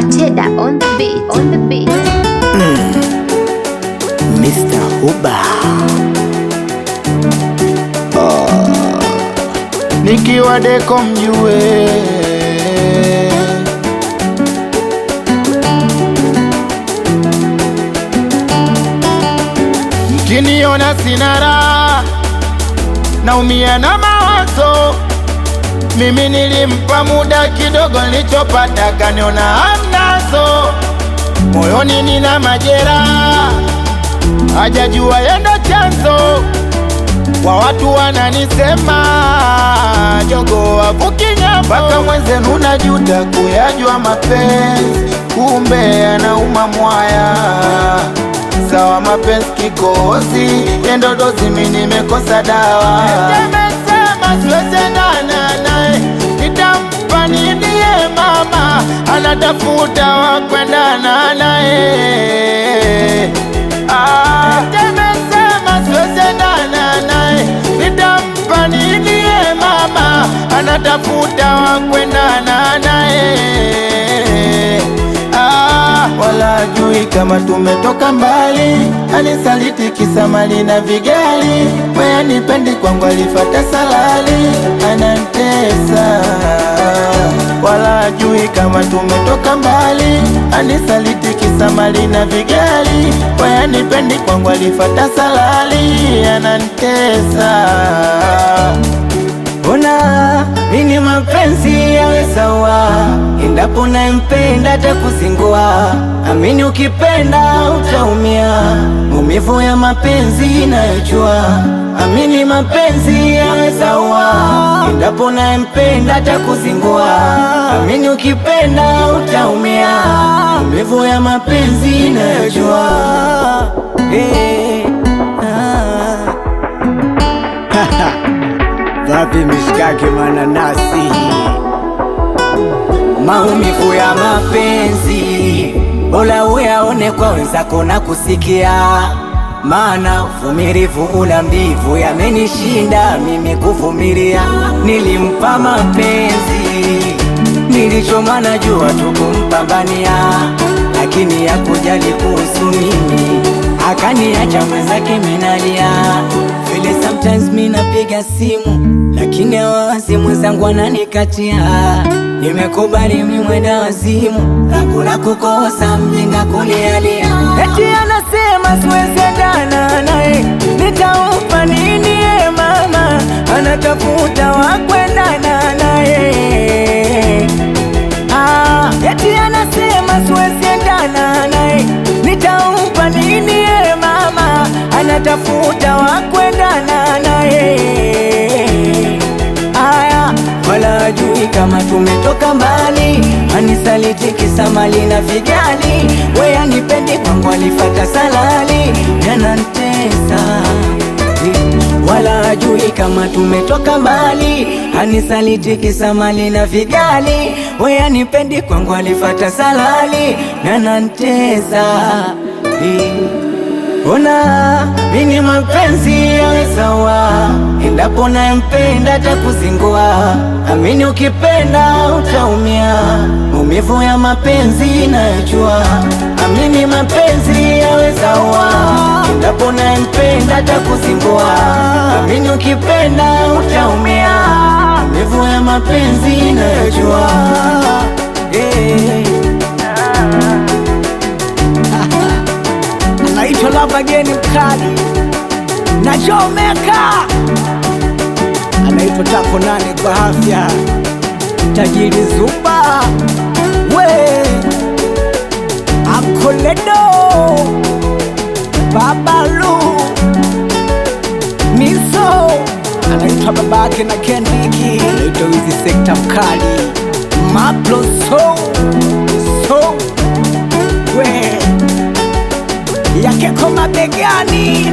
Mateda on the beat, on the beat. Mr. Huba. Nikiwa deko mjue, mkiniona sina raha, naumia na mawazo. Mimi nilimpa muda kidogo, nilichopata kaniona hamnazo. Moyoni nina majeraha, hajajua yendo chanzo. Kwa watu wananisema jogo wavuki nyambo, mpaka mwenzenu najuta kuyajua mapenzi, kumbe yanauma mwaya. Sawa mapenzi kikozi, yendo dozi mimi nimekosa dawa. Nimesema siwezi endana naye, nitampa nini ye mama, anatafuta wa kuendana naye. Nimesema siwezi endana naye, nitampa nini ye mama, anatafuta wa kuendana naye. Wala ajui kama tumetoka mbali, anisaliti kisa mali na vigali. Wewe nipendi kwangu alifata salali, anantesa. Wala ajui kama tumetoka mbali, anisaliti kisa mali na vigali. Wewe nipendi kwangu alifata salali, anantesa. Ona mini mapenzi yawe sawa, endapo nampenda atakuzingua. Amini ukipenda utaumia, maumivu ya mapenzi nayojua. Amini mapenzi yawe sawa, endapo nampenda atakuzingua. Amini ukipenda utaumia, maumivu ya mapenzi nayojua. Vapi mishikaki mananasi, maumivu ya mapenzi bora uyaone kwa wenzako na kusikia. Maana uvumilivu una mbivu, yamenishinda mimi kuvumilia. Nilimpa mapenzi, nilichoma najua tu kumpambania, lakini hakujali kuhusu mimi, akaniacha mwenzake minalia. Vile sometimes minapiga simu, lakini hawazi mwenzangu ananikatia. Nimekubali mimi mwenda wazimu, langu la kukosa mjinga kulialia. Eti anasema siwezi endana naye, nitampa nini ye mama, anatafuta wa kuendana naye. Eti anasema siwezi endana naye, nitampa nini ye mama, anatafuta wa kuendana naye. Wala ajui kama tumetoka mbali, anisaliti kisa mali na vigali. Wewe anipendi kwangu alifata salali, yanantesa. Wala ajui kama tumetoka mbali, anisaliti kisa mali na vigali. Wewe anipendi kwangu alifata salali, yanantesa. Ona mini mapenzi yawe sawa, endapo nampenda atakuzingua. Amini ukipenda utaumia, maumivu ya mapenzi nayojua. Amini mapenzi yawe sawa, endapo nampenda atakuzingua. Amini ukipenda utaumia, maumivu ya mapenzi nayojua. Naitwa Lava Geni mkali na Jomeka, anaitwa Tako Nane kwa afya, tajiri Zuba, we Akoledo, Babalu Miso, anaitwa babake na Kendiki, anaitwa Wizi Sekta mkali, Maplo so we yake koma begani.